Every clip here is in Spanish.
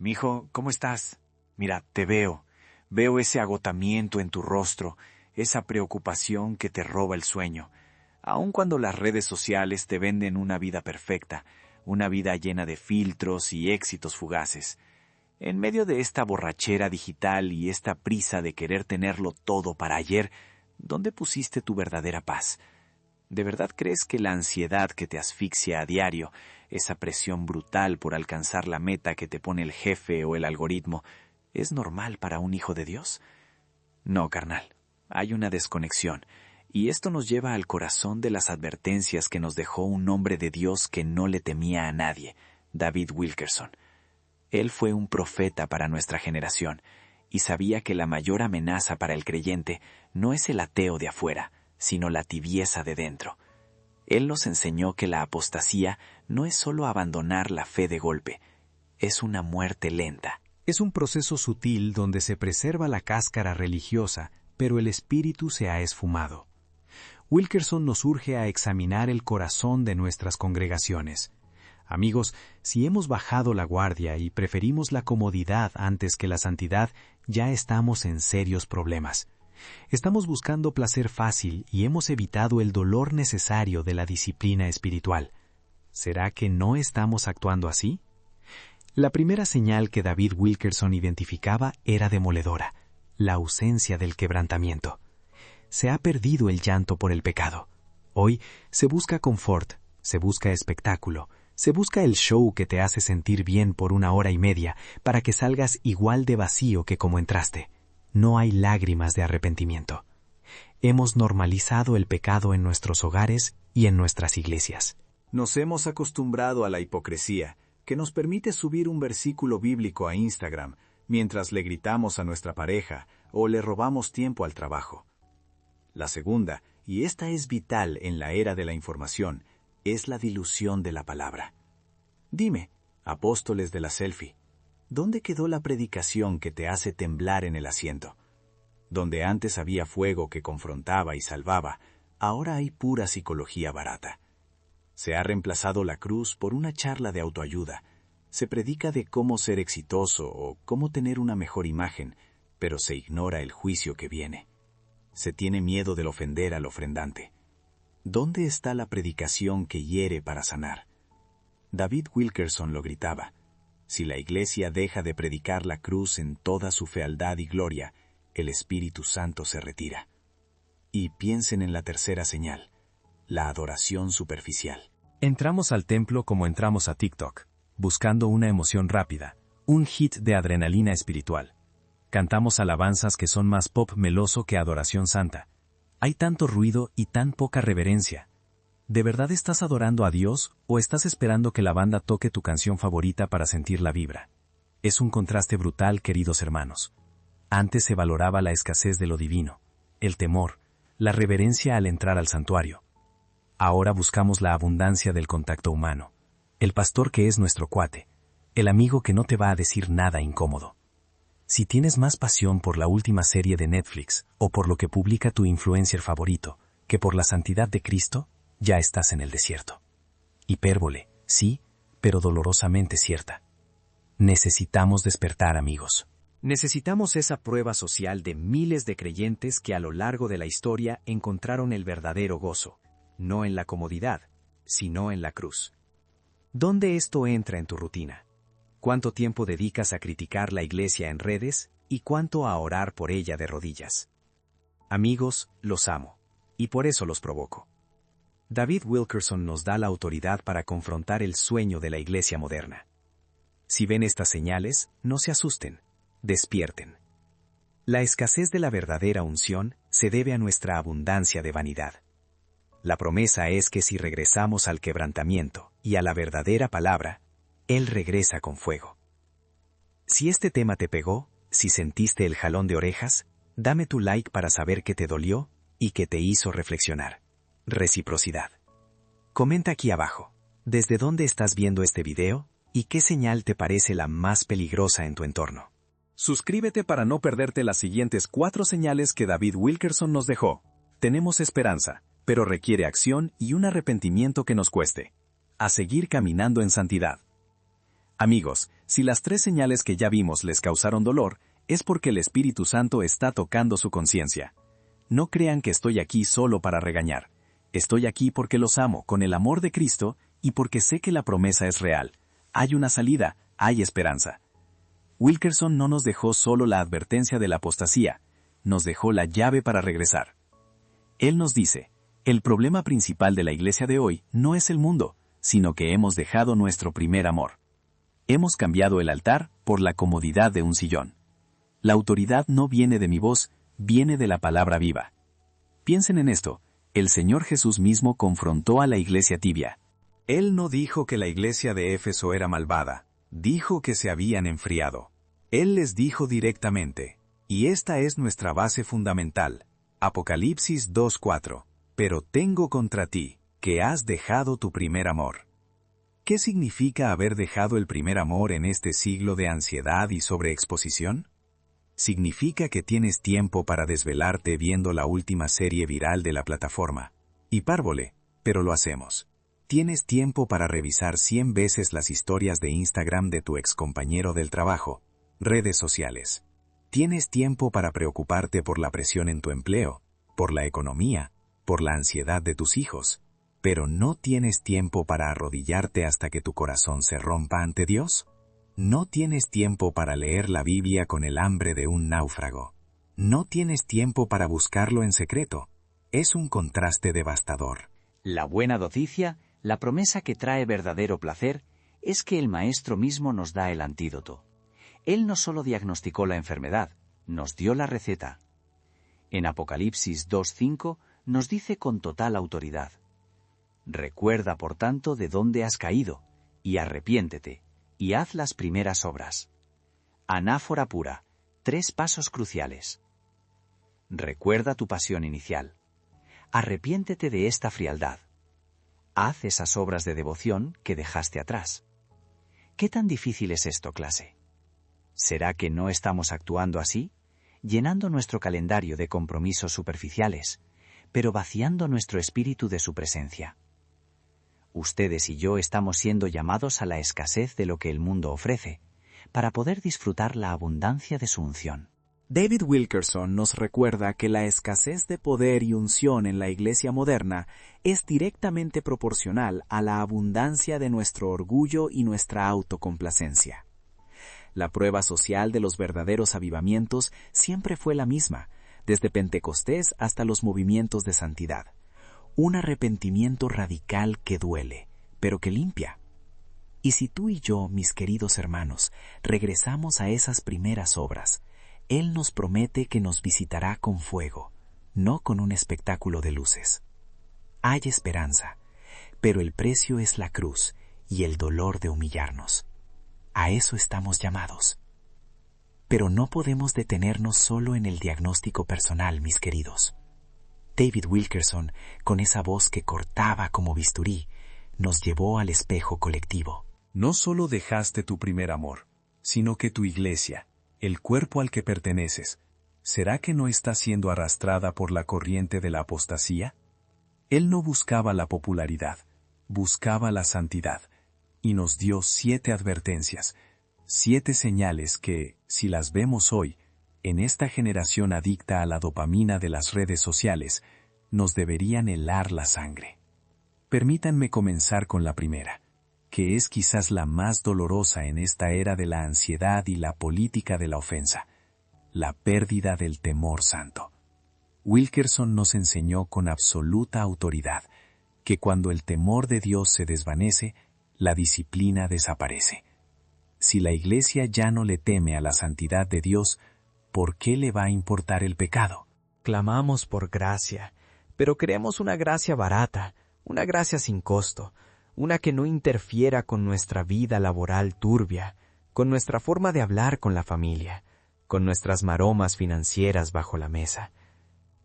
Mijo, ¿cómo estás? Mira, te veo. Veo ese agotamiento en tu rostro, esa preocupación que te roba el sueño. Aun cuando las redes sociales te venden una vida perfecta, una vida llena de filtros y éxitos fugaces. En medio de esta borrachera digital y esta prisa de querer tenerlo todo para ayer, ¿dónde pusiste tu verdadera paz? ¿De verdad crees que la ansiedad que te asfixia a diario, esa presión brutal por alcanzar la meta que te pone el jefe o el algoritmo, es normal para un hijo de Dios? No, carnal, hay una desconexión, y esto nos lleva al corazón de las advertencias que nos dejó un hombre de Dios que no le temía a nadie, David Wilkerson. Él fue un profeta para nuestra generación, y sabía que la mayor amenaza para el creyente no es el ateo de afuera, sino la tibieza de dentro. Él nos enseñó que la apostasía no es solo abandonar la fe de golpe, es una muerte lenta. Es un proceso sutil donde se preserva la cáscara religiosa, pero el espíritu se ha esfumado. Wilkerson nos urge a examinar el corazón de nuestras congregaciones. Amigos, si hemos bajado la guardia y preferimos la comodidad antes que la santidad, ya estamos en serios problemas. Estamos buscando placer fácil y hemos evitado el dolor necesario de la disciplina espiritual. ¿Será que no estamos actuando así? La primera señal que David Wilkerson identificaba era demoledora, la ausencia del quebrantamiento. Se ha perdido el llanto por el pecado. Hoy se busca confort, se busca espectáculo, se busca el show que te hace sentir bien por 1 hora y media para que salgas igual de vacío que como entraste. No hay lágrimas de arrepentimiento. Hemos normalizado el pecado en nuestros hogares y en nuestras iglesias. Nos hemos acostumbrado a la hipocresía, que nos permite subir un versículo bíblico a Instagram, mientras le gritamos a nuestra pareja o le robamos tiempo al trabajo. La segunda, y esta es vital en la era de la información, es la dilución de la palabra. Dime, apóstoles de la selfie, ¿dónde quedó la predicación que te hace temblar en el asiento? Donde antes había fuego que confrontaba y salvaba, ahora hay pura psicología barata. Se ha reemplazado la cruz por una charla de autoayuda. Se predica de cómo ser exitoso o cómo tener una mejor imagen, pero se ignora el juicio que viene. Se tiene miedo del ofender al ofrendante. ¿Dónde está la predicación que hiere para sanar? David Wilkerson lo gritaba. Si la Iglesia deja de predicar la cruz en toda su fealdad y gloria, el Espíritu Santo se retira. Y piensen en la tercera señal, la adoración superficial. Entramos al templo como entramos a TikTok, buscando una emoción rápida, un hit de adrenalina espiritual. Cantamos alabanzas que son más pop meloso que adoración santa. Hay tanto ruido y tan poca reverencia. ¿De verdad estás adorando a Dios o estás esperando que la banda toque tu canción favorita para sentir la vibra? Es un contraste brutal, queridos hermanos. Antes se valoraba la escasez de lo divino, el temor, la reverencia al entrar al santuario. Ahora buscamos la abundancia del contacto humano, el pastor que es nuestro cuate, el amigo que no te va a decir nada incómodo. Si tienes más pasión por la última serie de Netflix o por lo que publica tu influencer favorito que por la santidad de Cristo, ya estás en el desierto. Hipérbole, sí, pero dolorosamente cierta. Necesitamos despertar, amigos. Necesitamos esa prueba social de miles de creyentes que a lo largo de la historia encontraron el verdadero gozo, no en la comodidad, sino en la cruz. ¿Dónde esto entra en tu rutina? ¿Cuánto tiempo dedicas a criticar la iglesia en redes y cuánto a orar por ella de rodillas? Amigos, los amo, y por eso los provoco. David Wilkerson nos da la autoridad para confrontar el sueño de la iglesia moderna. Si ven estas señales, no se asusten, despierten. La escasez de la verdadera unción se debe a nuestra abundancia de vanidad. La promesa es que si regresamos al quebrantamiento y a la verdadera palabra, Él regresa con fuego. Si este tema te pegó, si sentiste el jalón de orejas, dame tu like para saber que te dolió y que te hizo reflexionar. Reciprocidad. Comenta aquí abajo, ¿desde dónde estás viendo este video y qué señal te parece la más peligrosa en tu entorno? Suscríbete para no perderte las siguientes 4 señales que David Wilkerson nos dejó. Tenemos esperanza, pero requiere acción y un arrepentimiento que nos cueste. A seguir caminando en santidad. Amigos, Si las 3 señales que ya vimos les causaron dolor, es porque el Espíritu Santo está tocando su conciencia. No crean que estoy aquí solo para regañar. Estoy aquí porque los amo con el amor de Cristo y porque sé que la promesa es real. Hay una salida, hay esperanza. Wilkerson no nos dejó solo la advertencia de la apostasía, nos dejó la llave para regresar. Él nos dice, el problema principal de la iglesia de hoy no es el mundo, sino que hemos dejado nuestro primer amor. Hemos cambiado el altar por la comodidad de un sillón. La autoridad no viene de mi voz, viene de la palabra viva. Piensen en esto, el Señor Jesús mismo confrontó a la iglesia tibia. Él no dijo que la iglesia de Éfeso era malvada, dijo que se habían enfriado. Él les dijo directamente, y esta es nuestra base fundamental, Apocalipsis 2:4, pero tengo contra ti, que has dejado tu primer amor. ¿Qué significa haber dejado el primer amor en este siglo de ansiedad y sobreexposición? Significa que tienes tiempo para desvelarte viendo la última serie viral de la plataforma. Hipérbole, pero lo hacemos. Tienes tiempo para revisar 100 veces las historias de Instagram de tu excompañero del trabajo, redes sociales. Tienes tiempo para preocuparte por la presión en tu empleo, por la economía, por la ansiedad de tus hijos, pero no tienes tiempo para arrodillarte hasta que tu corazón se rompa ante Dios. No tienes tiempo para leer la Biblia con el hambre de un náufrago. No tienes tiempo para buscarlo en secreto. Es un contraste devastador. La buena noticia, la promesa que trae verdadero placer, es que el Maestro mismo nos da el antídoto. Él no solo diagnosticó la enfermedad, nos dio la receta. En Apocalipsis 2:5 nos dice con total autoridad: recuerda, por tanto, de dónde has caído, y arrepiéntete, y haz las primeras obras. Anáfora pura, 3 pasos cruciales. Recuerda tu pasión inicial. Arrepiéntete de esta frialdad. Haz esas obras de devoción que dejaste atrás. ¿Qué tan difícil es esto, clase? ¿Será que no estamos actuando así, llenando nuestro calendario de compromisos superficiales, pero vaciando nuestro espíritu de su presencia? Ustedes y yo estamos siendo llamados a la escasez de lo que el mundo ofrece, para poder disfrutar la abundancia de su unción. David Wilkerson nos recuerda que la escasez de poder y unción en la iglesia moderna es directamente proporcional a la abundancia de nuestro orgullo y nuestra autocomplacencia. La prueba social de los verdaderos avivamientos siempre fue la misma, desde Pentecostés hasta los movimientos de santidad. Un arrepentimiento radical que duele, pero que limpia. Y si tú y yo, mis queridos hermanos, regresamos a esas primeras obras, Él nos promete que nos visitará con fuego, no con un espectáculo de luces. Hay esperanza, pero el precio es la cruz y el dolor de humillarnos. A eso estamos llamados. Pero no podemos detenernos solo en el diagnóstico personal, mis queridos. David Wilkerson, con esa voz que cortaba como bisturí, nos llevó al espejo colectivo. No solo dejaste tu primer amor, sino que tu iglesia, el cuerpo al que perteneces, ¿será que no está siendo arrastrada por la corriente de la apostasía? Él no buscaba la popularidad, buscaba la santidad, y nos dio 7 advertencias, 7 señales que, si las vemos hoy, en esta generación adicta a la dopamina de las redes sociales, nos deberían helar la sangre. Permítanme comenzar con la primera, que es quizás la más dolorosa en esta era de la ansiedad y la política de la ofensa: la pérdida del temor santo. Wilkerson nos enseñó con absoluta autoridad que cuando el temor de Dios se desvanece, la disciplina desaparece. Si la iglesia ya no le teme a la santidad de Dios, ¿por qué le va a importar el pecado? Clamamos por gracia, pero queremos una gracia barata, una gracia sin costo, una que no interfiera con nuestra vida laboral turbia, con nuestra forma de hablar con la familia, con nuestras maromas financieras bajo la mesa.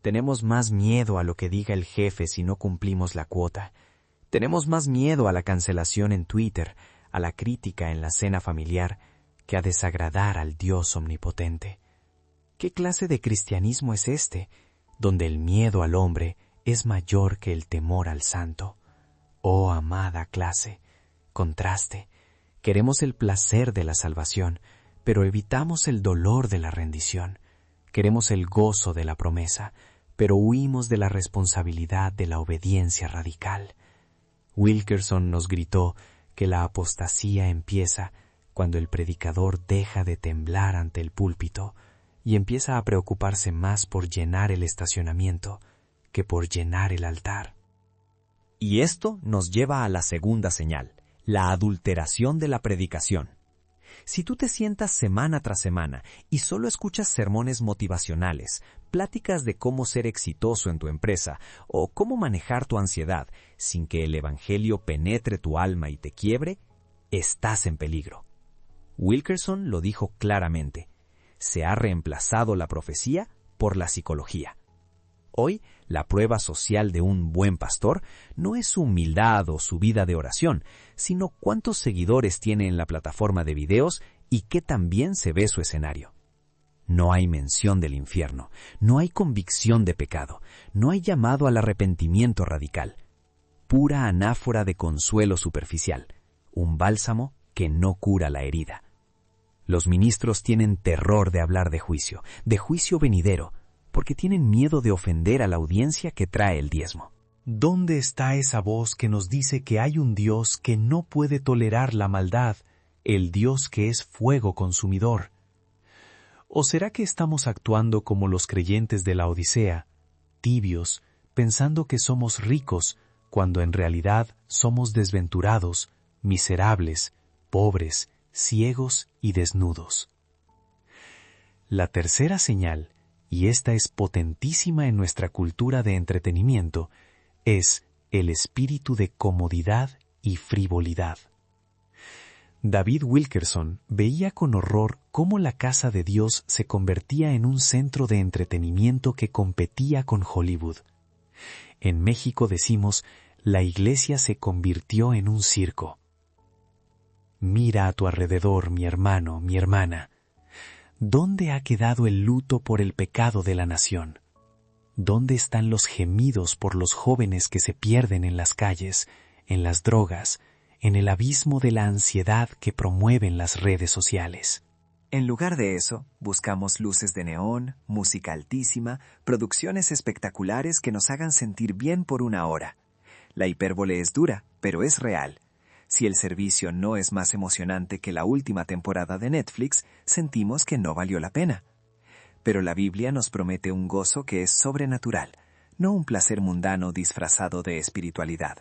Tenemos más miedo a lo que diga el jefe si no cumplimos la cuota. Tenemos más miedo a la cancelación en Twitter, a la crítica en la cena familiar, que a desagradar al Dios omnipotente. ¿Qué clase de cristianismo es este, donde el miedo al hombre es mayor que el temor al santo? Oh, amada clase, contraste, Queremos el placer de la salvación, pero evitamos el dolor de la rendición. Queremos el gozo de la promesa, pero huimos de la responsabilidad de la obediencia radical. Wilkerson nos gritó que la apostasía empieza cuando el predicador deja de temblar ante el púlpito y empieza a preocuparse más por llenar el estacionamiento que por llenar el altar. Y esto nos lleva a la segunda señal, la adulteración de la predicación. Si tú te sientas semana tras semana y solo escuchas sermones motivacionales, pláticas de cómo ser exitoso en tu empresa o cómo manejar tu ansiedad sin que el evangelio penetre tu alma y te quiebre, estás en peligro. Wilkerson lo dijo claramente. Se ha reemplazado la profecía por la psicología. Hoy, la prueba social de un buen pastor no es su humildad o su vida de oración, sino cuántos seguidores tiene en la plataforma de videos y qué tan bien se ve su escenario. No hay mención del infierno, no hay convicción de pecado, no hay llamado al arrepentimiento radical. Pura anáfora de consuelo superficial, un bálsamo que no cura la herida. Los ministros tienen terror de hablar de juicio venidero, porque tienen miedo de ofender a la audiencia que trae el diezmo. ¿Dónde está esa voz que nos dice que hay un Dios que no puede tolerar la maldad, el Dios que es fuego consumidor? ¿O será que estamos actuando como los creyentes de la Odisea, tibios, pensando que somos ricos, cuando en realidad somos desventurados, miserables, pobres, ciegos y desnudos? La tercera señal, y esta es potentísima en nuestra cultura de entretenimiento, es el espíritu de comodidad y frivolidad. David Wilkerson veía con horror cómo la casa de Dios se convertía en un centro de entretenimiento que competía con Hollywood. En México decimos, la iglesia se convirtió en un circo. Mira a tu alrededor, mi hermano, mi hermana. ¿Dónde ha quedado el luto por el pecado de la nación? ¿Dónde están los gemidos por los jóvenes que se pierden en las calles, en las drogas, en el abismo de la ansiedad que promueven las redes sociales? En lugar de eso, buscamos luces de neón, música altísima, producciones espectaculares que nos hagan sentir bien por una hora. La hipérbole es dura, pero es real. Si el servicio no es más emocionante que la última temporada de Netflix, sentimos que no valió la pena. Pero la Biblia nos promete un gozo que es sobrenatural, no un placer mundano disfrazado de espiritualidad.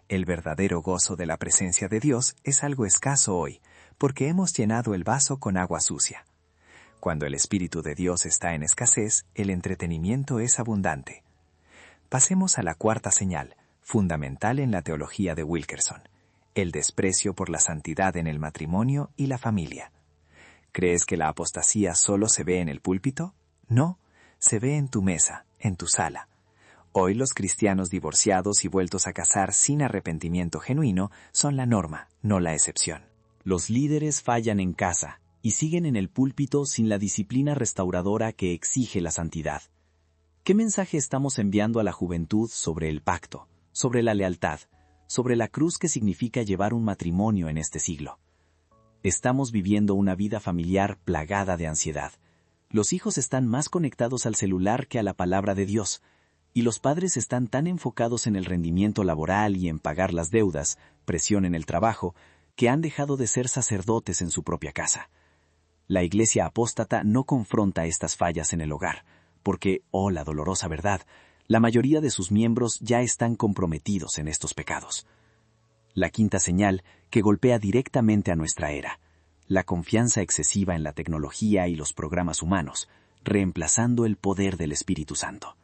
El verdadero gozo de la presencia de Dios es algo escaso hoy, porque hemos llenado el vaso con agua sucia. Cuando el Espíritu de Dios está en escasez, el entretenimiento es abundante. Pasemos a la cuarta señal, fundamental en la teología de Wilkerson: el desprecio por la santidad en el matrimonio y la familia. ¿Crees que la apostasía solo se ve en el púlpito? No, se ve en tu mesa, en tu sala. Hoy los cristianos divorciados y vueltos a casar sin arrepentimiento genuino son la norma, no la excepción. Los líderes fallan en casa y siguen en el púlpito sin la disciplina restauradora que exige la santidad. ¿Qué mensaje estamos enviando a la juventud sobre el pacto, sobre la lealtad, sobre la cruz que significa llevar un matrimonio en este siglo? Estamos viviendo una vida familiar plagada de ansiedad. Los hijos están más conectados al celular que a la palabra de Dios, y los padres están tan enfocados en el rendimiento laboral y en pagar las deudas, presión en el trabajo, que han dejado de ser sacerdotes en su propia casa. La iglesia apóstata no confronta estas fallas en el hogar, porque, oh la dolorosa verdad, la mayoría de sus miembros ya están comprometidos en estos pecados. La quinta señal, que golpea directamente a nuestra era: la confianza excesiva en la tecnología y los programas humanos, reemplazando el poder del Espíritu Santo.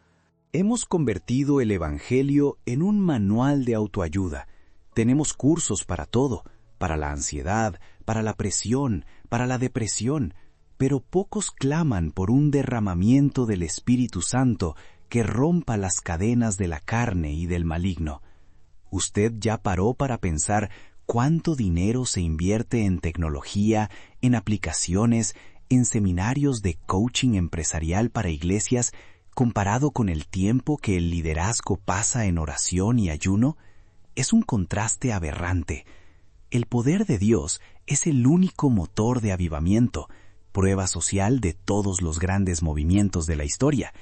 Hemos convertido el Evangelio en un manual de autoayuda. Tenemos cursos para todo, para la ansiedad, para la presión, para la depresión, pero pocos claman por un derramamiento del Espíritu Santo que rompa las cadenas de la carne y del maligno. ¿Usted ya paró para pensar cuánto dinero se invierte en tecnología, en aplicaciones, en seminarios de coaching empresarial para iglesias, comparado con el tiempo que el liderazgo pasa en oración y ayuno? Es un contraste aberrante. El poder de Dios es el único motor de avivamiento, prueba social de todos los grandes movimientos de la historia.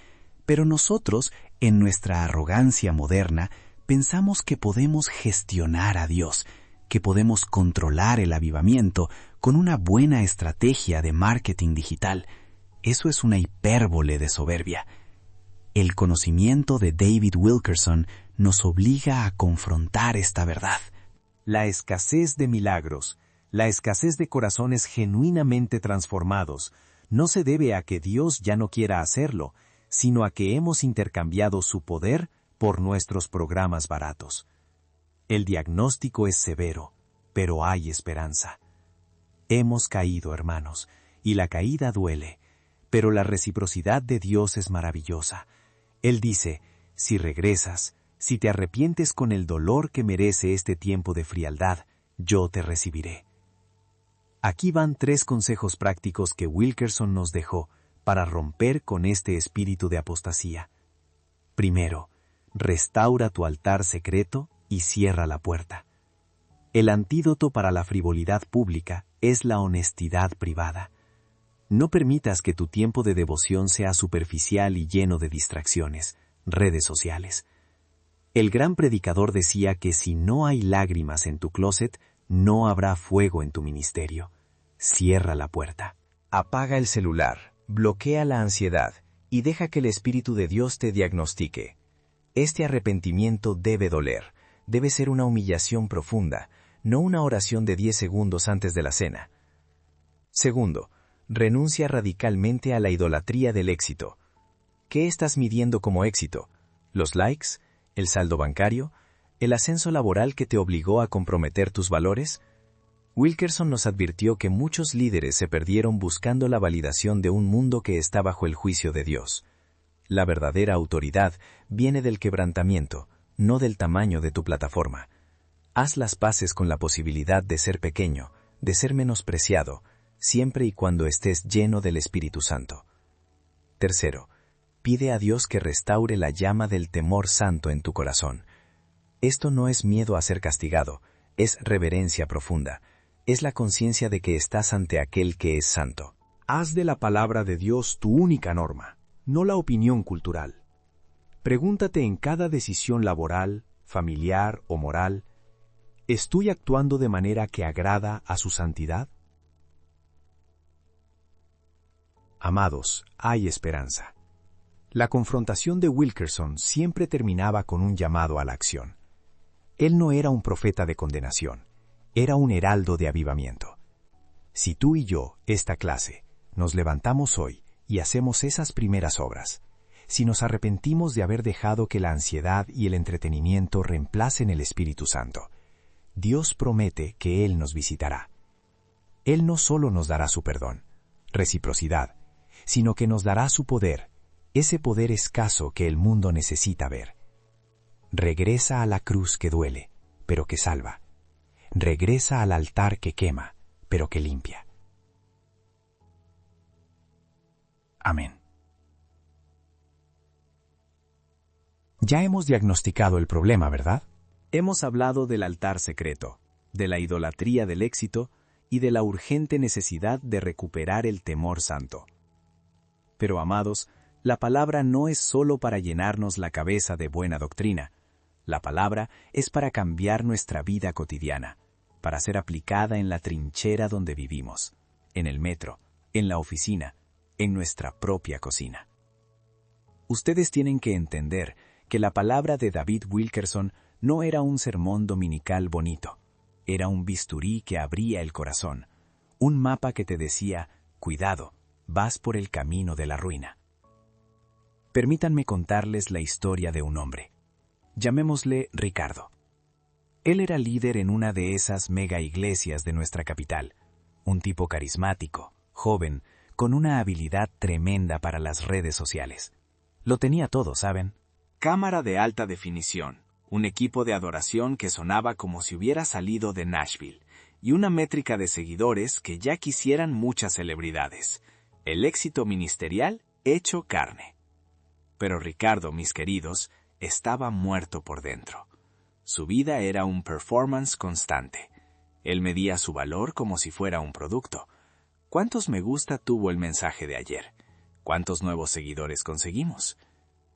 Pero nosotros, en nuestra arrogancia moderna, pensamos que podemos gestionar a Dios, que podemos controlar el avivamiento con una buena estrategia de marketing digital. Eso es una hipérbole de soberbia. El conocimiento de David Wilkerson nos obliga a confrontar esta verdad. La escasez de milagros, la escasez de corazones genuinamente transformados, no se debe a que Dios ya no quiera hacerlo, sino a que hemos intercambiado su poder por nuestros programas baratos. El diagnóstico es severo, pero hay esperanza. Hemos caído, hermanos, y la caída duele, pero la reciprocidad de Dios es maravillosa. Él dice, si regresas, si te arrepientes con el dolor que merece este tiempo de frialdad, yo te recibiré. Aquí van 3 consejos prácticos que Wilkerson nos dejó para romper con este espíritu de apostasía. Primero, restaura tu altar secreto y cierra la puerta. El antídoto para la frivolidad pública es la honestidad privada. No permitas que tu tiempo de devoción sea superficial y lleno de distracciones, redes sociales. El gran predicador decía que si no hay lágrimas en tu closet, no habrá fuego en tu ministerio. Cierra la puerta. Apaga el celular, bloquea la ansiedad y deja que el Espíritu de Dios te diagnostique. Este arrepentimiento debe doler, debe ser una humillación profunda, no una oración de 10 segundos antes de la cena. Segundo, renuncia radicalmente a la idolatría del éxito. ¿Qué estás midiendo como éxito? ¿Los likes? ¿El saldo bancario? ¿El ascenso laboral que te obligó a comprometer tus valores? Wilkerson nos advirtió que muchos líderes se perdieron buscando la validación de un mundo que está bajo el juicio de Dios. La verdadera autoridad viene del quebrantamiento, no del tamaño de tu plataforma. Haz las paces con la posibilidad de ser pequeño, de ser menospreciado, siempre y cuando estés lleno del Espíritu Santo. Tercero, pide a Dios que restaure la llama del temor santo en tu corazón. Esto no es miedo a ser castigado, es reverencia profunda, es la conciencia de que estás ante aquel que es santo. Haz de la palabra de Dios tu única norma, no la opinión cultural. Pregúntate en cada decisión laboral, familiar o moral, ¿estoy actuando de manera que agrada a su santidad? Amados, hay esperanza. La confrontación de Wilkerson siempre terminaba con un llamado a la acción. Él no era un profeta de condenación, era un heraldo de avivamiento. Si tú y yo, esta clase, nos levantamos hoy y hacemos esas primeras obras, si nos arrepentimos de haber dejado que la ansiedad y el entretenimiento reemplacen el Espíritu Santo, Dios promete que Él nos visitará. Él no solo nos dará su perdón, reciprocidad, sino que nos dará su poder, ese poder escaso que el mundo necesita ver. Regresa a la cruz que duele, pero que salva. Regresa al altar que quema, pero que limpia. Amén. Ya hemos diagnosticado el problema, ¿verdad? Hemos hablado del altar secreto, de la idolatría del éxito y de la urgente necesidad de recuperar el temor santo. Pero, amados, la palabra no es solo para llenarnos la cabeza de buena doctrina. La palabra es para cambiar nuestra vida cotidiana, para ser aplicada en la trinchera donde vivimos, en el metro, en la oficina, en nuestra propia cocina. Ustedes tienen que entender que la palabra de David Wilkerson no era un sermón dominical bonito, era un bisturí que abría el corazón, un mapa que te decía, cuidado, vas por el camino de la ruina. Permítanme contarles la historia de un hombre. Llamémosle Ricardo. Él era líder en una de esas mega iglesias de nuestra capital, un tipo carismático, joven, con una habilidad tremenda para las redes sociales. Lo tenía todo, ¿saben? Cámara de alta definición, un equipo de adoración que sonaba como si hubiera salido de Nashville, y una métrica de seguidores que ya quisieran muchas celebridades. El éxito ministerial hecho carne. Pero Ricardo, mis queridos, estaba muerto por dentro. Su vida era un performance constante. Él medía su valor como si fuera un producto. ¿Cuántos me gusta tuvo el mensaje de ayer? ¿Cuántos nuevos seguidores conseguimos?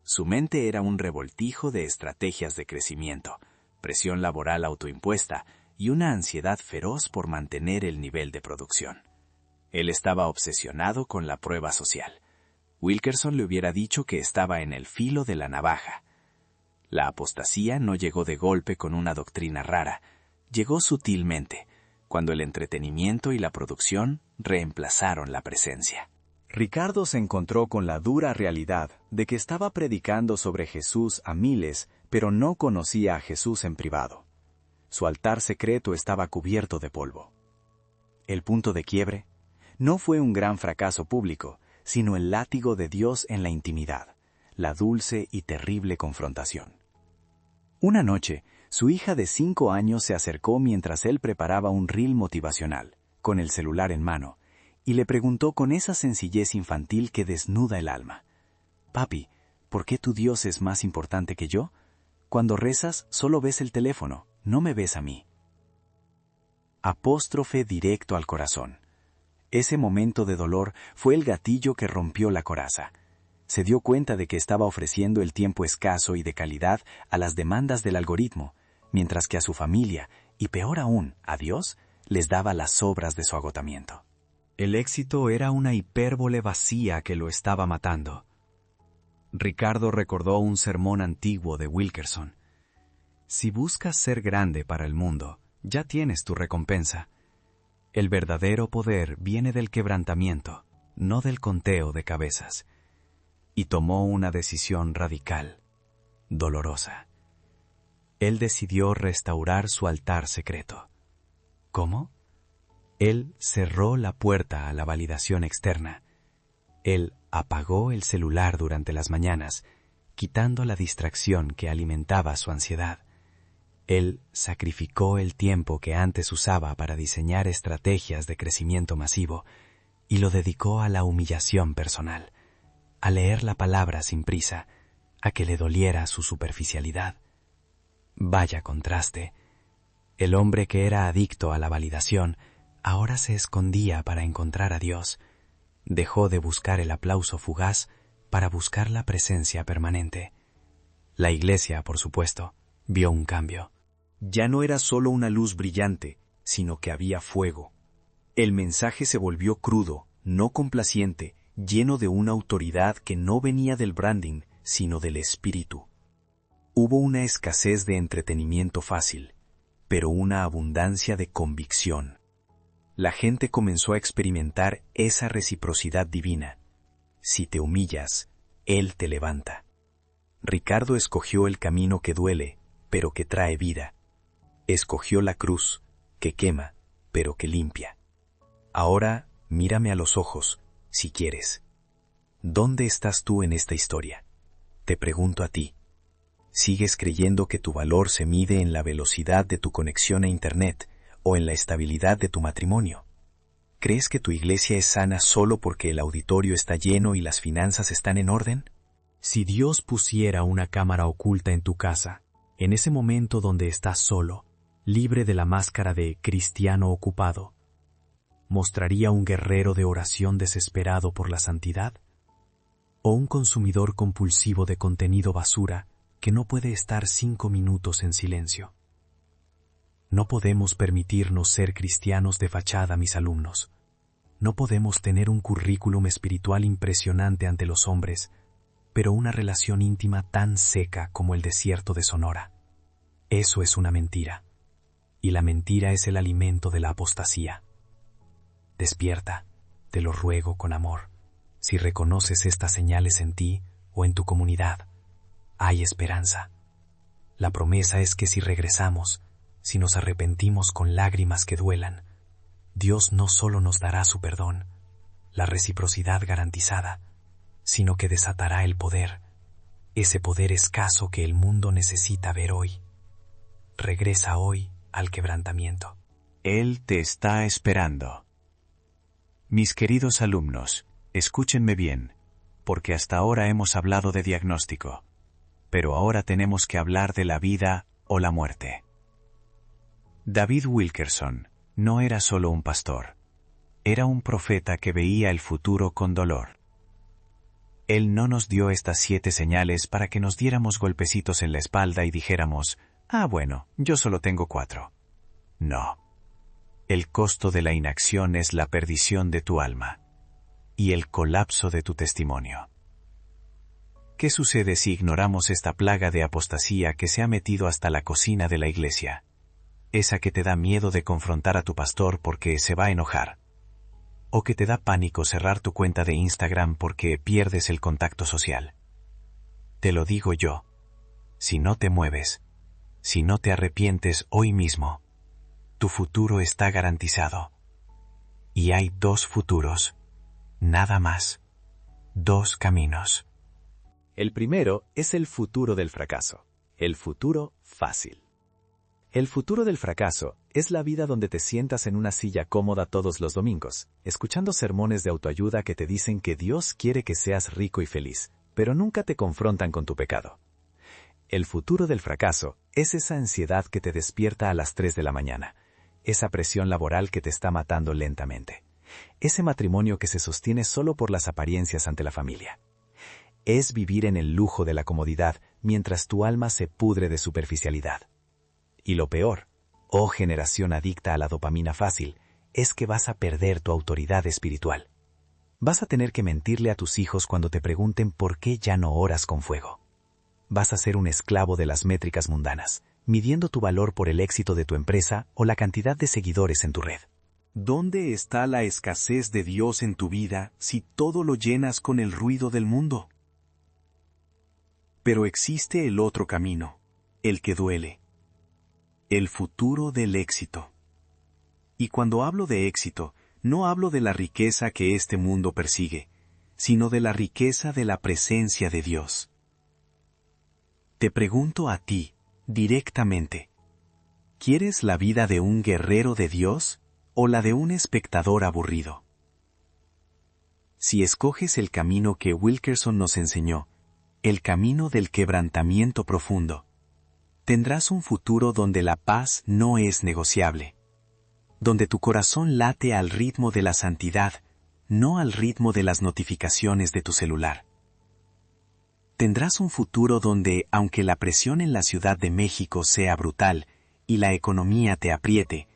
Su mente era un revoltijo de estrategias de crecimiento, presión laboral autoimpuesta y una ansiedad feroz por mantener el nivel de producción. Él estaba obsesionado con la prueba social. Wilkerson le hubiera dicho que estaba en el filo de la navaja. La apostasía no llegó de golpe con una doctrina rara, llegó sutilmente, cuando el entretenimiento y la producción reemplazaron la presencia. Ricardo se encontró con la dura realidad de que estaba predicando sobre Jesús a miles, pero no conocía a Jesús en privado. Su altar secreto estaba cubierto de polvo. El punto de quiebre no fue un gran fracaso público, sino el látigo de Dios en la intimidad, la dulce y terrible confrontación. Una noche, su hija de 5 años se acercó mientras él preparaba un reel motivacional, con el celular en mano, y le preguntó con esa sencillez infantil que desnuda el alma: «Papi, ¿por qué tu Dios es más importante que yo? Cuando rezas, solo ves el teléfono, no me ves a mí». Apóstrofe directo al corazón. Ese momento de dolor fue el gatillo que rompió la coraza. Se dio cuenta de que estaba ofreciendo el tiempo escaso y de calidad a las demandas del algoritmo, mientras que a su familia, y peor aún, a Dios, les daba las sobras de su agotamiento. El éxito era una hipérbole vacía que lo estaba matando. Ricardo recordó un sermón antiguo de Wilkerson. Si buscas ser grande para el mundo, ya tienes tu recompensa. El verdadero poder viene del quebrantamiento, no del conteo de cabezas. Y tomó una decisión radical, dolorosa. Él decidió restaurar su altar secreto. ¿Cómo? Él cerró la puerta a la validación externa. Él apagó el celular durante las mañanas, quitando la distracción que alimentaba su ansiedad. Él sacrificó el tiempo que antes usaba para diseñar estrategias de crecimiento masivo y lo dedicó a la humillación personal, a leer la palabra sin prisa, a que le doliera su superficialidad. Vaya contraste. El hombre que era adicto a la validación ahora se escondía para encontrar a Dios. Dejó de buscar el aplauso fugaz para buscar la presencia permanente. La iglesia, por supuesto, vio un cambio. Ya no era solo una luz brillante, sino que había fuego. El mensaje se volvió crudo, no complaciente, lleno de una autoridad que no venía del branding, sino del espíritu. Hubo una escasez de entretenimiento fácil, pero una abundancia de convicción. La gente comenzó a experimentar esa reciprocidad divina. Si te humillas, Él te levanta. Ricardo escogió el camino que duele, pero que trae vida. Escogió la cruz, que quema, pero que limpia. Ahora, mírame a los ojos, si quieres. ¿Dónde estás tú en esta historia? Te pregunto a ti. ¿Sigues creyendo que tu valor se mide en la velocidad de tu conexión a Internet o en la estabilidad de tu matrimonio? ¿Crees que tu iglesia es sana solo porque el auditorio está lleno y las finanzas están en orden? Si Dios pusiera una cámara oculta en tu casa, en ese momento donde estás solo, libre de la máscara de cristiano ocupado, ¿mostraría un guerrero de oración desesperado por la santidad? ¿O un consumidor compulsivo de contenido basura que no puede estar 5 minutos en silencio? No podemos permitirnos ser cristianos de fachada, mis alumnos. No podemos tener un currículum espiritual impresionante ante los hombres, pero una relación íntima tan seca como el desierto de Sonora. Eso es una mentira. Y la mentira es el alimento de la apostasía. Despierta, te lo ruego con amor. Si reconoces estas señales en ti o en tu comunidad, hay esperanza. La promesa es que si regresamos, si nos arrepentimos con lágrimas que duelan, Dios no solo nos dará su perdón, la reciprocidad garantizada, sino que desatará el poder, ese poder escaso que el mundo necesita ver hoy. Regresa hoy al quebrantamiento. Él te está esperando. Mis queridos alumnos, escúchenme bien, porque hasta ahora hemos hablado de diagnóstico, pero ahora tenemos que hablar de la vida o la muerte. David Wilkerson, no era solo un pastor. Era un profeta que veía el futuro con dolor. Él no nos dio estas 7 señales para que nos diéramos golpecitos en la espalda y dijéramos, bueno, yo solo tengo 4. No. El costo de la inacción es la perdición de tu alma y el colapso de tu testimonio. ¿Qué sucede si ignoramos esta plaga de apostasía que se ha metido hasta la cocina de la iglesia? Esa que te da miedo de confrontar a tu pastor porque se va a enojar. O que te da pánico cerrar tu cuenta de Instagram porque pierdes el contacto social. Te lo digo yo. Si no te mueves, si no te arrepientes hoy mismo, tu futuro está garantizado. Y hay 2 futuros, nada más. 2 caminos. El primero es el futuro del fracaso, el futuro fácil. El futuro del fracaso es la vida donde te sientas en una silla cómoda todos los domingos, escuchando sermones de autoayuda que te dicen que Dios quiere que seas rico y feliz, pero nunca te confrontan con tu pecado. El futuro del fracaso es esa ansiedad que te despierta a las 3 de la mañana, esa presión laboral que te está matando lentamente, ese matrimonio que se sostiene solo por las apariencias ante la familia. Es vivir en el lujo de la comodidad mientras tu alma se pudre de superficialidad. Y lo peor, generación adicta a la dopamina fácil, es que vas a perder tu autoridad espiritual. Vas a tener que mentirle a tus hijos cuando te pregunten por qué ya no oras con fuego. Vas a ser un esclavo de las métricas mundanas, midiendo tu valor por el éxito de tu empresa o la cantidad de seguidores en tu red. ¿Dónde está la escasez de Dios en tu vida si todo lo llenas con el ruido del mundo? Pero existe el otro camino, el que duele. El futuro del éxito. Y cuando hablo de éxito, no hablo de la riqueza que este mundo persigue, sino de la riqueza de la presencia de Dios. Te pregunto a ti, directamente, ¿quieres la vida de un guerrero de Dios o la de un espectador aburrido? Si escoges el camino que Wilkerson nos enseñó, el camino del quebrantamiento profundo, tendrás un futuro donde la paz no es negociable, donde tu corazón late al ritmo de la santidad, no al ritmo de las notificaciones de tu celular. Tendrás un futuro donde, aunque la presión en la Ciudad de México sea brutal y la economía te apriete,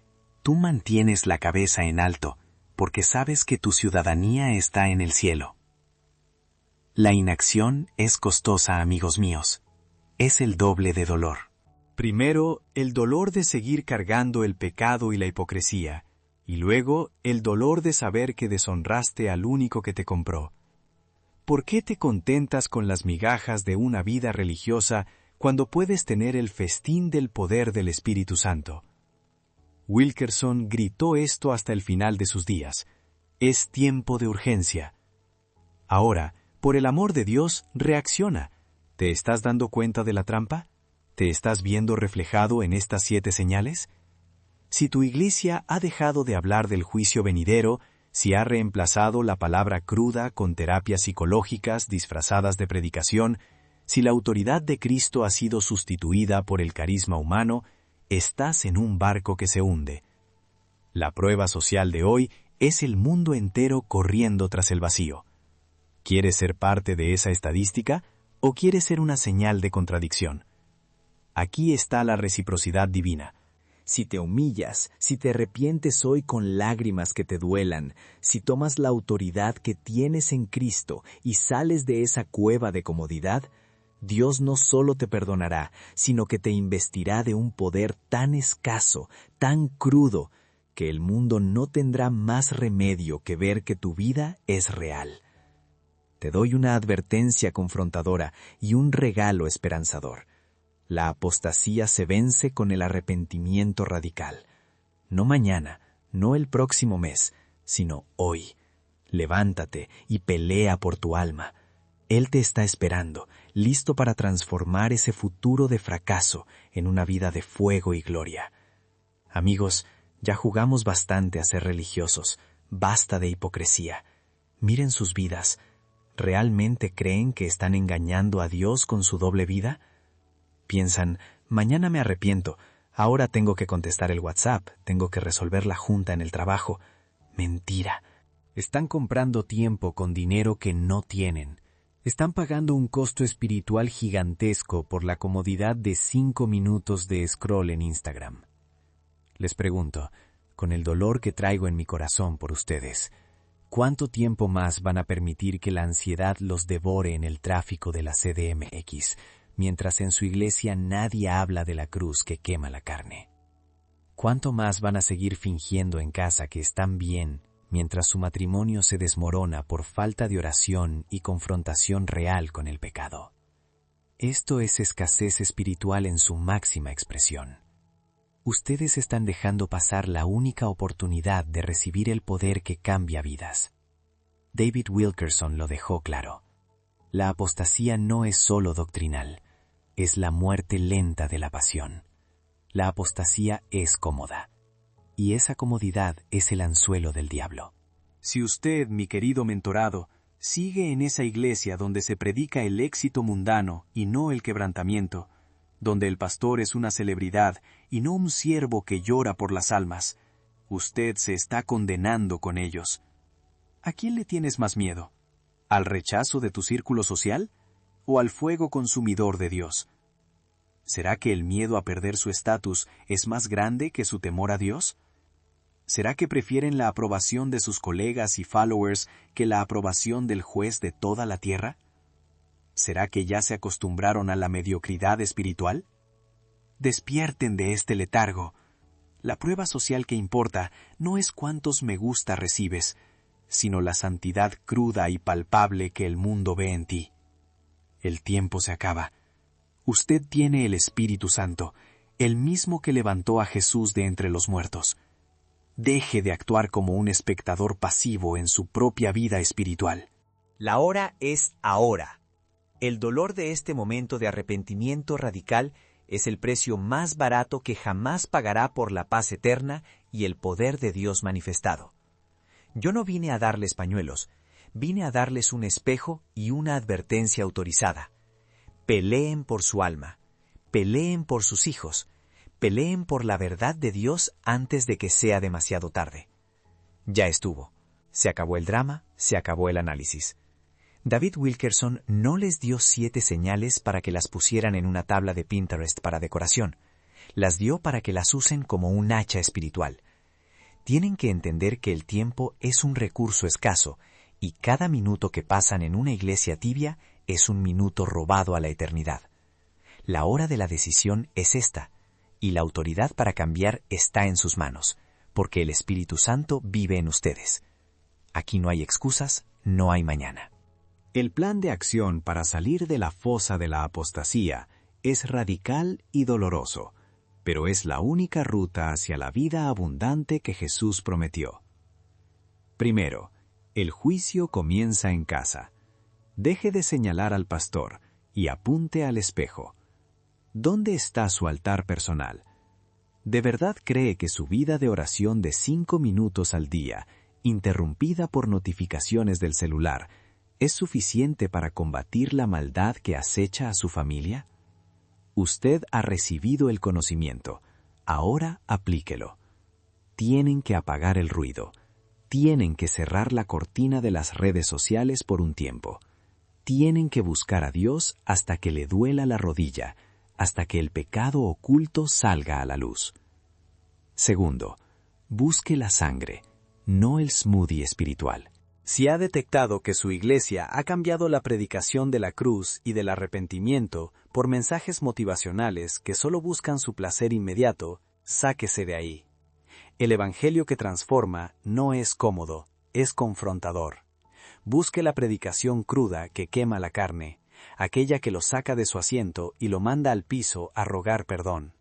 tú mantienes la cabeza en alto, porque sabes que tu ciudadanía está en el cielo. La inacción es costosa, amigos míos. Es el doble de dolor. Primero, el dolor de seguir cargando el pecado y la hipocresía, y luego el dolor de saber que deshonraste al único que te compró. ¿Por qué te contentas con las migajas de una vida religiosa cuando puedes tener el festín del poder del Espíritu Santo? Wilkerson gritó esto hasta el final de sus días. Es tiempo de urgencia. Ahora, por el amor de Dios, reacciona. ¿Te estás dando cuenta de la trampa? ¿Te estás viendo reflejado en estas 7 señales? Si tu iglesia ha dejado de hablar del juicio venidero, si ha reemplazado la palabra cruda con terapias psicológicas disfrazadas de predicación, si la autoridad de Cristo ha sido sustituida por el carisma humano, estás en un barco que se hunde. La prueba social de hoy es el mundo entero corriendo tras el vacío. ¿Quieres ser parte de esa estadística o quieres ser una señal de contradicción? Aquí está la reciprocidad divina. Si te humillas, si te arrepientes hoy con lágrimas que te duelan, si tomas la autoridad que tienes en Cristo y sales de esa cueva de comodidad, Dios no solo te perdonará, sino que te investirá de un poder tan escaso, tan crudo, que el mundo no tendrá más remedio que ver que tu vida es real. Te doy una advertencia confrontadora y un regalo esperanzador. La apostasía se vence con el arrepentimiento radical. No mañana, no el próximo mes, sino hoy. Levántate y pelea por tu alma. Él te está esperando, listo para transformar ese futuro de fracaso en una vida de fuego y gloria. Amigos, ya jugamos bastante a ser religiosos. Basta de hipocresía. Miren sus vidas. ¿Realmente creen que están engañando a Dios con su doble vida? Piensan, mañana me arrepiento, Ahora tengo que contestar el WhatsApp, tengo que resolver la junta en el trabajo. Mentira. Están comprando tiempo con dinero que no tienen. Están pagando un costo espiritual gigantesco por la comodidad de 5 minutos de scroll en Instagram. Les pregunto, con el dolor que traigo en mi corazón por ustedes, ¿cuánto tiempo más van a permitir que la ansiedad los devore en el tráfico de la CDMX, mientras en su iglesia nadie habla de la cruz que quema la carne? ¿Cuánto más van a seguir fingiendo en casa que están bien, mientras su matrimonio se desmorona por falta de oración y confrontación real con el pecado? Esto es escasez espiritual en su máxima expresión. Ustedes están dejando pasar la única oportunidad de recibir el poder que cambia vidas. David Wilkerson lo dejó claro. La apostasía no es solo doctrinal, es la muerte lenta de la pasión. La apostasía es cómoda, y esa comodidad es el anzuelo del diablo. Si usted, mi querido mentorado, sigue en esa iglesia donde se predica el éxito mundano y no el quebrantamiento, donde el pastor es una celebridad y no un siervo que llora por las almas, usted se está condenando con ellos. ¿A quién le tienes más miedo? ¿Al rechazo de tu círculo social? ¿O al fuego consumidor de Dios? ¿Será que el miedo a perder su estatus es más grande que su temor a Dios? ¿Será que prefieren la aprobación de sus colegas y followers que la aprobación del juez de toda la tierra? ¿Será que ya se acostumbraron a la mediocridad espiritual? Despierten de este letargo. La prueba social que importa no es cuántos me gusta recibes, sino la santidad cruda y palpable que el mundo ve en ti. El tiempo se acaba. Usted tiene el Espíritu Santo, el mismo que levantó a Jesús de entre los muertos. Deje de actuar como un espectador pasivo en su propia vida espiritual. La hora es ahora. El dolor de este momento de arrepentimiento radical es el precio más barato que jamás pagará por la paz eterna y el poder de Dios manifestado. Yo no vine a darles pañuelos, vine a darles un espejo y una advertencia autorizada. Peleen por su alma, peleen por sus hijos, peleen por la verdad de Dios antes de que sea demasiado tarde. Ya estuvo. Se acabó el drama, se acabó el análisis. David Wilkerson no les dio 7 señales para que las pusieran en una tabla de Pinterest para decoración. Las dio para que las usen como un hacha espiritual. Tienen que entender que el tiempo es un recurso escaso y cada minuto que pasan en una iglesia tibia es un minuto robado a la eternidad. La hora de la decisión es esta, y la autoridad para cambiar está en sus manos, porque el Espíritu Santo vive en ustedes. Aquí no hay excusas, no hay mañana. El plan de acción para salir de la fosa de la apostasía es radical y doloroso, pero es la única ruta hacia la vida abundante que Jesús prometió. Primero, el juicio comienza en casa. Deje de señalar al pastor y apunte al espejo. ¿Dónde está su altar personal? ¿De verdad cree que su vida de oración de 5 minutos al día, interrumpida por notificaciones del celular, es suficiente para combatir la maldad que acecha a su familia? Usted ha recibido el conocimiento. Ahora aplíquelo. Tienen que apagar el ruido. Tienen que cerrar la cortina de las redes sociales por un tiempo. Tienen que buscar a Dios hasta que le duela la rodilla, hasta que el pecado oculto salga a la luz. Segundo, busque la sangre, no el smoothie espiritual. Si ha detectado que su iglesia ha cambiado la predicación de la cruz y del arrepentimiento por mensajes motivacionales que solo buscan su placer inmediato, sáquese de ahí. El evangelio que transforma no es cómodo, es confrontador. Busque la predicación cruda que quema la carne, aquella que lo saca de su asiento y lo manda al piso a rogar perdón.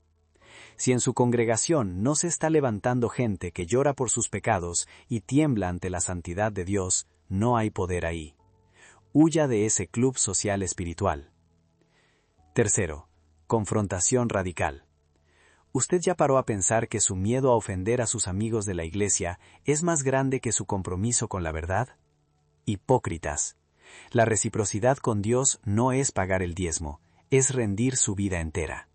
Si en su congregación no se está levantando gente que llora por sus pecados y tiembla ante la santidad de Dios, no hay poder ahí. Huya de ese club social espiritual. Tercero, confrontación radical. ¿Usted ya paró a pensar que su miedo a ofender a sus amigos de la iglesia es más grande que su compromiso con la verdad? Hipócritas. La reciprocidad con Dios no es pagar el diezmo, es rendir su vida entera.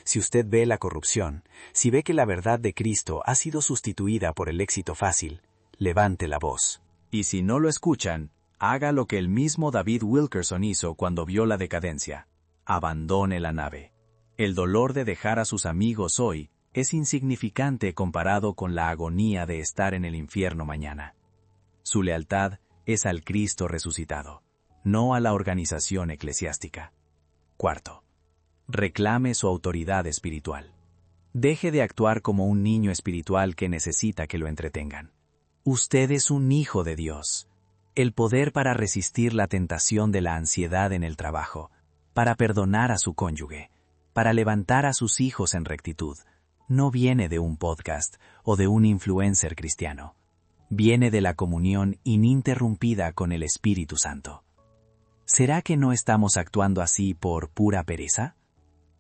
Si usted ve la corrupción, si ve que la verdad de Cristo ha sido sustituida por el éxito fácil, levante la voz. Y si no lo escuchan, haga lo que el mismo David Wilkerson hizo cuando vio la decadencia. Abandone la nave. El dolor de dejar a sus amigos hoy es insignificante comparado con la agonía de estar en el infierno mañana. Su lealtad es al Cristo resucitado, no a la organización eclesiástica. Cuarto, reclame su autoridad espiritual. Deje de actuar como un niño espiritual que necesita que lo entretengan. Usted es un hijo de Dios. El poder para resistir la tentación de la ansiedad en el trabajo, para perdonar a su cónyuge, para levantar a sus hijos en rectitud, no viene de un podcast o de un influencer cristiano. Viene de la comunión ininterrumpida con el Espíritu Santo. ¿Será que no estamos actuando así por pura pereza?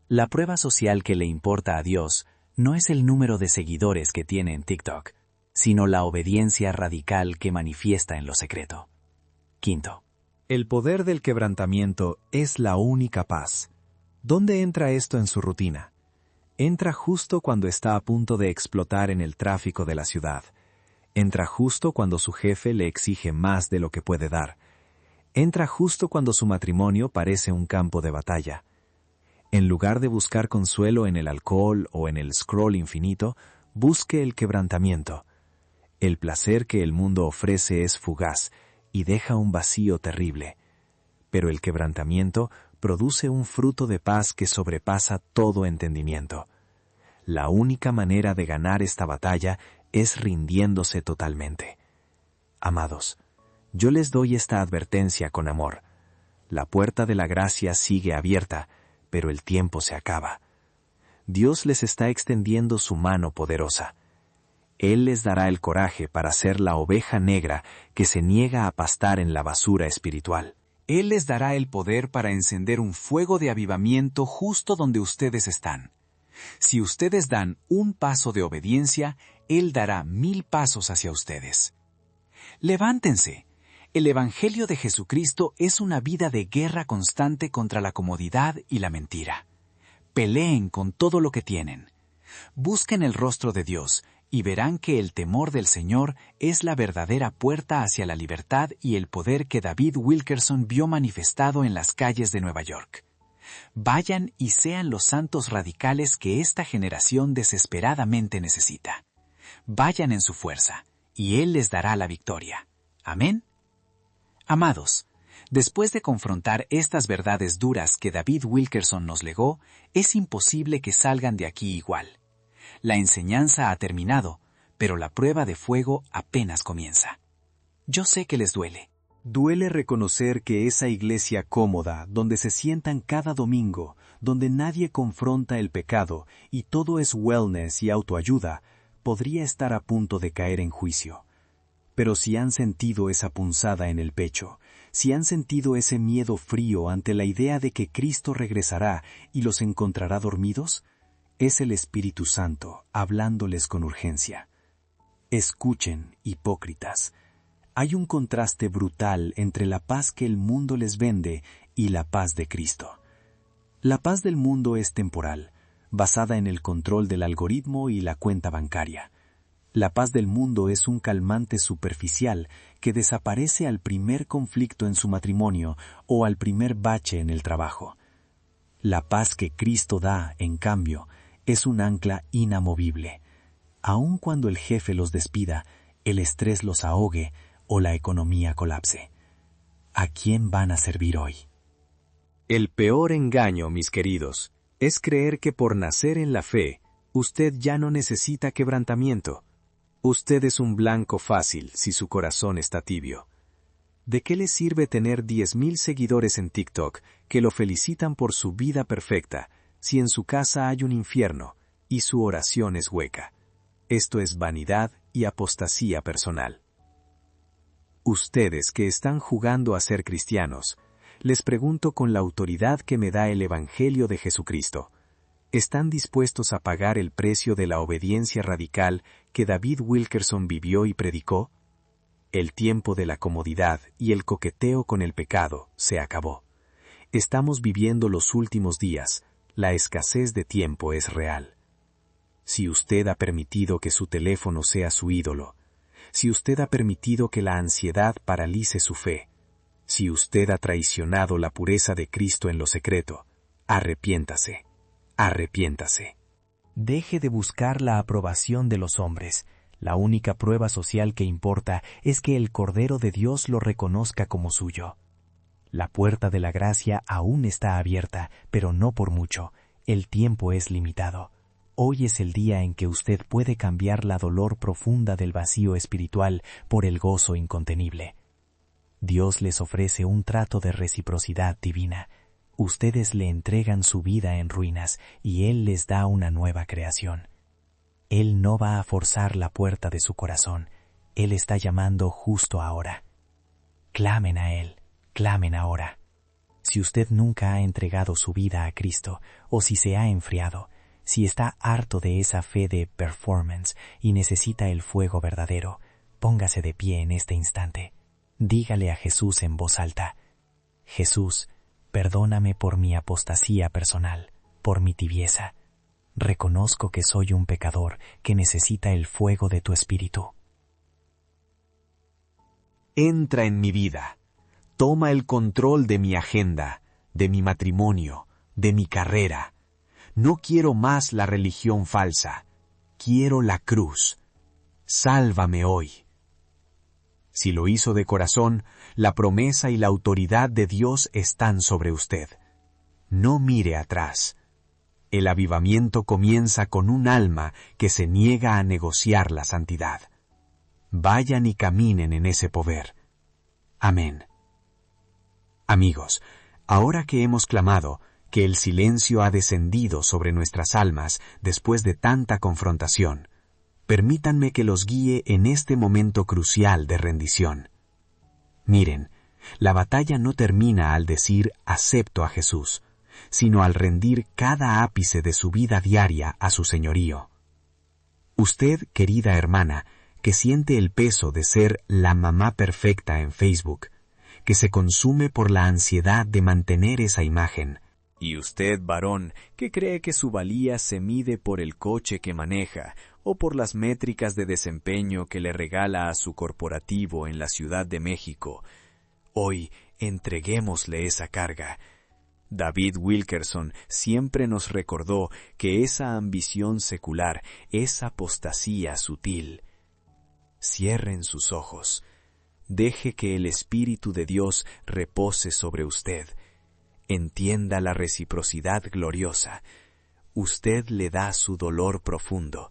La prueba social que le importa a Dios no es el número de seguidores que tiene en TikTok, sino la obediencia radical que manifiesta en lo secreto. Quinto, el poder del quebrantamiento es la única paz. ¿Dónde entra esto en su rutina? Entra justo cuando está a punto de explotar en el tráfico de la ciudad. Entra justo cuando su jefe le exige más de lo que puede dar. Entra justo cuando su matrimonio parece un campo de batalla. En lugar de buscar consuelo en el alcohol o en el scroll infinito, busque el quebrantamiento. El placer que el mundo ofrece es fugaz y deja un vacío terrible. Pero el quebrantamiento produce un fruto de paz que sobrepasa todo entendimiento. La única manera de ganar esta batalla es rindiéndose totalmente. Amados, yo les doy esta advertencia con amor. La puerta de la gracia sigue abierta, pero el tiempo se acaba. Dios les está extendiendo su mano poderosa. Él les dará el coraje para ser la oveja negra que se niega a pastar en la basura espiritual. Él les dará el poder para encender un fuego de avivamiento justo donde ustedes están. Si ustedes dan un paso de obediencia, Él dará 1000 pasos hacia ustedes. Levántense. El Evangelio de Jesucristo es una vida de guerra constante contra la comodidad y la mentira. Peleen con todo lo que tienen. Busquen el rostro de Dios y verán que el temor del Señor es la verdadera puerta hacia la libertad y el poder que David Wilkerson vio manifestado en las calles de Nueva York. Vayan y sean los santos radicales que esta generación desesperadamente necesita. Vayan en su fuerza, y Él les dará la victoria. ¿Amén? Amados, después de confrontar estas verdades duras que David Wilkerson nos legó, es imposible que salgan de aquí igual. La enseñanza ha terminado, pero la prueba de fuego apenas comienza. Yo sé que les duele. Duele reconocer que esa iglesia cómoda, donde se sientan cada domingo, donde nadie confronta el pecado y todo es wellness y autoayuda, podría estar a punto de caer en juicio. Pero si han sentido esa punzada en el pecho, si han sentido ese miedo frío ante la idea de que Cristo regresará y los encontrará dormidos, es el Espíritu Santo hablándoles con urgencia. Escuchen, hipócritas. Hay un contraste brutal entre la paz que el mundo les vende y la paz de Cristo. La paz del mundo es temporal, basada en el control del algoritmo y la cuenta bancaria. La paz del mundo es un calmante superficial que desaparece al primer conflicto en su matrimonio o al primer bache en el trabajo. La paz que Cristo da, en cambio, es un ancla inamovible. Aun cuando el jefe los despida, el estrés los ahogue o la economía colapse. ¿A quién van a servir hoy? El peor engaño, mis queridos, es creer que por nacer en la fe, usted ya no necesita quebrantamiento. Usted es un blanco fácil si su corazón está tibio. ¿De qué le sirve tener 10,000 seguidores en TikTok que lo felicitan por su vida perfecta si en su casa hay un infierno y su oración es hueca? Esto es vanidad y apostasía personal. Ustedes que están jugando a ser cristianos, les pregunto con la autoridad que me da el Evangelio de Jesucristo, ¿están dispuestos a pagar el precio de la obediencia radical que David Wilkerson vivió y predicó? El tiempo de la comodidad y el coqueteo con el pecado se acabó. Estamos viviendo los últimos días, La escasez de tiempo es real. Si usted ha permitido que su teléfono sea su ídolo, si usted ha permitido que la ansiedad paralice su fe, si usted ha traicionado la pureza de Cristo en lo secreto, arrepiéntase, arrepiéntase. Deje de buscar la aprobación de los hombres. La única prueba social que importa es que el Cordero de Dios lo reconozca como suyo. La puerta de la gracia aún está abierta, pero no por mucho. El tiempo es limitado. Hoy es el día en que usted puede cambiar la dolor profunda del vacío espiritual por el gozo incontenible. Dios les ofrece un trato de reciprocidad divina. Ustedes le entregan su vida en ruinas y Él les da una nueva creación. Él no va a forzar la puerta de su corazón. Él está llamando justo ahora. Clamen a Él, clamen ahora. Si usted nunca ha entregado su vida a Cristo, o si se ha enfriado, si está harto de esa fe de performance y necesita el fuego verdadero, póngase de pie en este instante. Dígale a Jesús en voz alta: Jesús, perdóname por mi apostasía personal, por mi tibieza. Reconozco que soy un pecador que necesita el fuego de tu Espíritu. Entra en mi vida. Toma el control de mi agenda, de mi matrimonio, de mi carrera. No quiero más la religión falsa. Quiero la cruz. Sálvame hoy. Si lo hizo de corazón, la promesa y la autoridad de Dios están sobre usted. No mire atrás. El avivamiento comienza con un alma que se niega a negociar la santidad. Vayan y caminen en ese poder. Amén. Amigos, ahora que hemos clamado, que el silencio ha descendido sobre nuestras almas después de tanta confrontación, permítanme que los guíe en este momento crucial de rendición. Miren, la batalla no termina al decir acepto a Jesús, sino al rendir cada ápice de su vida diaria a su señorío. Usted, querida hermana, que siente el peso de ser la mamá perfecta en Facebook, que se consume por la ansiedad de mantener esa imagen. Y usted, varón, que cree que su valía se mide por el coche que maneja o por las métricas de desempeño que le regala a su corporativo en la Ciudad de México, hoy entreguémosle esa carga. David Wilkerson siempre nos recordó que esa ambición secular es apostasía sutil. Cierren sus ojos. Deje que el Espíritu de Dios repose sobre usted. Entienda la reciprocidad gloriosa. Usted le da su dolor profundo.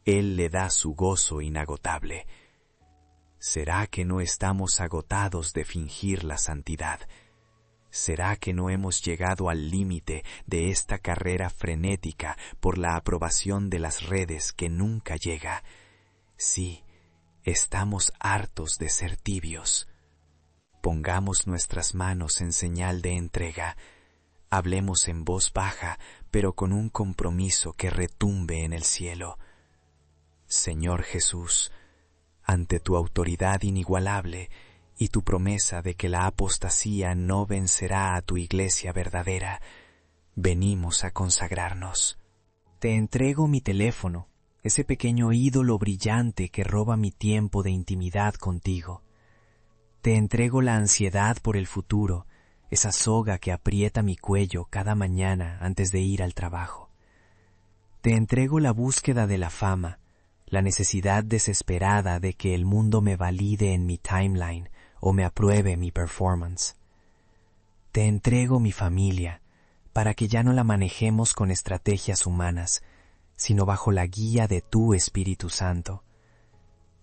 Él le da su gozo inagotable. ¿Será que no estamos agotados de fingir la santidad? ¿Será que no hemos llegado al límite de esta carrera frenética por la aprobación de las redes que nunca llega? Sí, estamos hartos de ser tibios. Pongamos nuestras manos en señal de entrega. Hablemos en voz baja, pero con un compromiso que retumbe en el cielo. Señor Jesús, ante tu autoridad inigualable y tu promesa de que la apostasía no vencerá a tu iglesia verdadera, venimos a consagrarnos. Te entrego mi teléfono, ese pequeño ídolo brillante que roba mi tiempo de intimidad contigo. Te entrego la ansiedad por el futuro, esa soga que aprieta mi cuello cada mañana antes de ir al trabajo. Te entrego la búsqueda de la fama, la necesidad desesperada de que el mundo me valide en mi timeline o me apruebe mi performance. Te entrego mi familia, para que ya no la manejemos con estrategias humanas, sino bajo la guía de tu Espíritu Santo.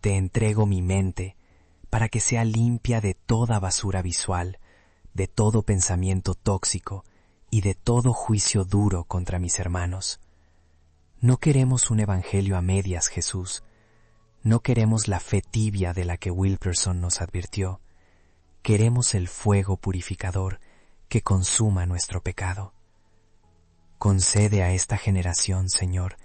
Te entrego mi mente, para que sea limpia de toda basura visual, de todo pensamiento tóxico y de todo juicio duro contra mis hermanos. No queremos un evangelio a medias, Jesús. No queremos la fe tibia de la que Wilkerson nos advirtió. Queremos el fuego purificador que consuma nuestro pecado. Concede a esta generación, Señor,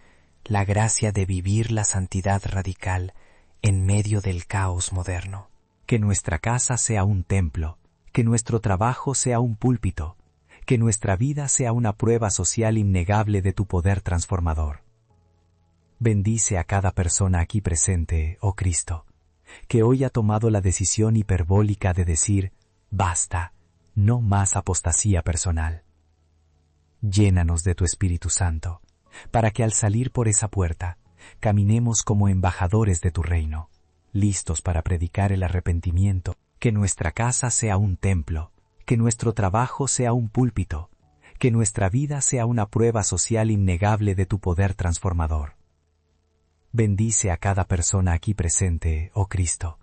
la gracia de vivir la santidad radical en medio del caos moderno. Que nuestra casa sea un templo, que nuestro trabajo sea un púlpito, Que nuestra vida sea una prueba social innegable de tu poder transformador. Bendice a cada persona aquí presente, oh Cristo, que hoy ha tomado la decisión hiperbólica de decir, basta, no más apostasía personal. Llénanos de tu Espíritu Santo, para que al salir por esa puerta, caminemos como embajadores de tu reino, listos para predicar el arrepentimiento, que nuestra casa sea un templo, que nuestro trabajo sea un púlpito, que nuestra vida sea una prueba social innegable de tu poder transformador. Bendice a cada persona aquí presente, oh Cristo,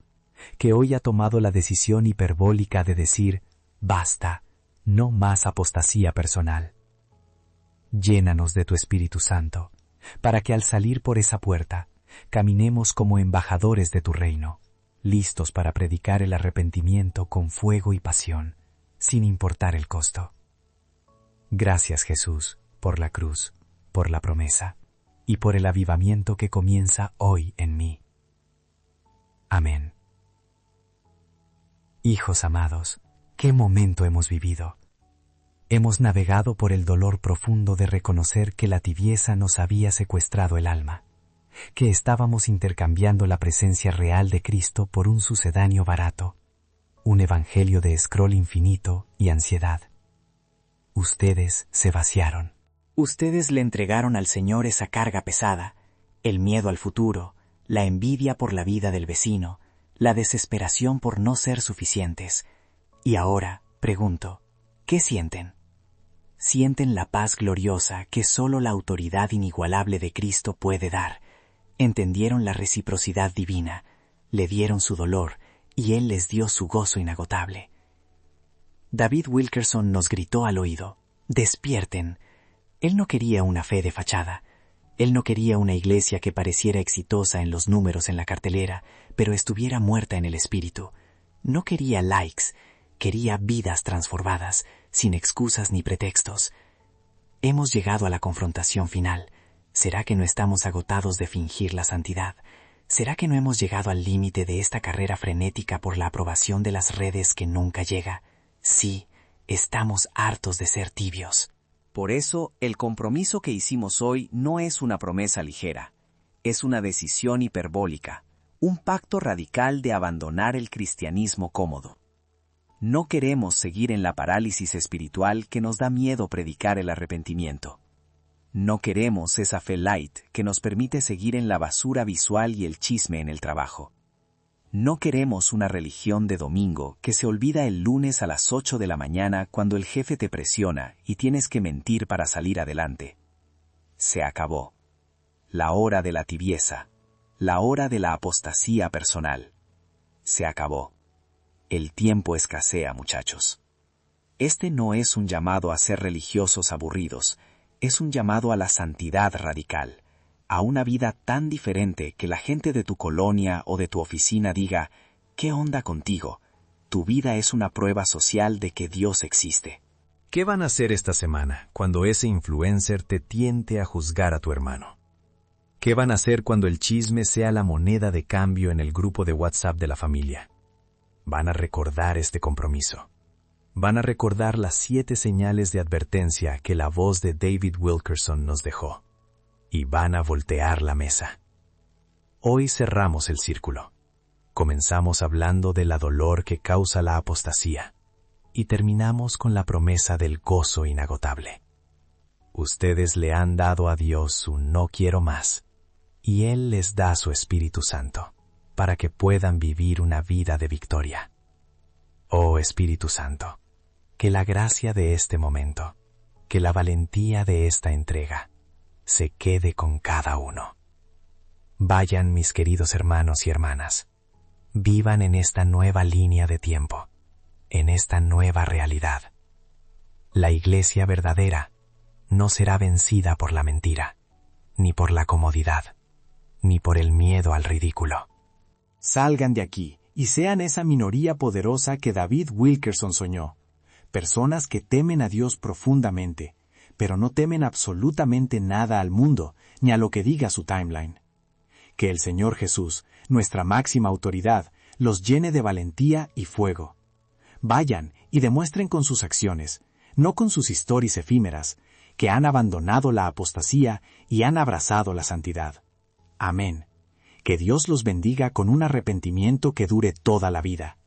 que hoy ha tomado la decisión hiperbólica de decir, basta, no más apostasía personal. Llénanos de tu Espíritu Santo, para que al salir por esa puerta, caminemos como embajadores de tu reino, listos para predicar el arrepentimiento con fuego y pasión, sin importar el costo. Gracias, Jesús, por la cruz, por la promesa, y por el avivamiento que comienza hoy en mí. Amén. Hijos amados, ¿qué momento hemos vivido? Hemos navegado por el dolor profundo de reconocer que la tibieza nos había secuestrado el alma, que estábamos intercambiando la presencia real de Cristo por un sucedáneo barato, un evangelio de scroll infinito y ansiedad. Ustedes se vaciaron. Ustedes le entregaron al Señor esa carga pesada, el miedo al futuro, la envidia por la vida del vecino, la desesperación por no ser suficientes. Y ahora, pregunto, ¿qué sienten? Sienten la paz gloriosa que solo la autoridad inigualable de Cristo puede dar. Entendieron la reciprocidad divina, le dieron su dolor, y Él les dio su gozo inagotable. David Wilkerson nos gritó al oído, ¡despierten! Él no quería una fe de fachada. Él no quería una iglesia que pareciera exitosa en los números en la cartelera, pero estuviera muerta en el espíritu. No quería likes, quería vidas transformadas, sin excusas ni pretextos. Hemos llegado a la confrontación final. ¿Será que no estamos agotados de fingir la santidad? ¿Será que no hemos llegado al límite de esta carrera frenética por la aprobación de las redes que nunca llega? Sí, estamos hartos de ser tibios. Por eso, el compromiso que hicimos hoy no es una promesa ligera. Es una decisión hiperbólica, un pacto radical de abandonar el cristianismo cómodo. No queremos seguir en la parálisis espiritual que nos da miedo predicar el arrepentimiento. No queremos esa fe light que nos permite seguir en la basura visual y el chisme en el trabajo. No queremos una religión de domingo que se olvida el lunes a las 8 de la mañana cuando el jefe te presiona y tienes que mentir para salir adelante. Se acabó. La hora de la tibieza. La hora de la apostasía personal. Se acabó. El tiempo escasea, muchachos. Este no es un llamado a ser religiosos aburridos, es un llamado a la santidad radical, a una vida tan diferente que la gente de tu colonia o de tu oficina diga, ¿qué onda contigo? Tu vida es una prueba social de que Dios existe. ¿Qué van a hacer esta semana cuando ese influencer te tiente a juzgar a tu hermano? ¿Qué van a hacer cuando el chisme sea la moneda de cambio en el grupo de WhatsApp de la familia? Van a recordar este compromiso. Van a recordar las 7 señales de advertencia que la voz de David Wilkerson nos dejó. Y van a voltear la mesa. Hoy cerramos el círculo. Comenzamos hablando de la dolor que causa la apostasía y terminamos con la promesa del gozo inagotable. Ustedes le han dado a Dios su no quiero más y Él les da su Espíritu Santo para que puedan vivir una vida de victoria. Oh Espíritu Santo, que la gracia de este momento, que la valentía de esta entrega, se quede con cada uno. Vayan, mis queridos hermanos y hermanas, vivan en esta nueva línea de tiempo, en esta nueva realidad. La iglesia verdadera no será vencida por la mentira, ni por la comodidad, ni por el miedo al ridículo. Salgan de aquí y sean esa minoría poderosa que David Wilkerson soñó. Personas que temen a Dios profundamente, pero no temen absolutamente nada al mundo, ni a lo que diga su timeline. Que el Señor Jesús, nuestra máxima autoridad, los llene de valentía y fuego. Vayan y demuestren con sus acciones, no con sus historias efímeras, que han abandonado la apostasía y han abrazado la santidad. Amén. Que Dios los bendiga con un arrepentimiento que dure toda la vida.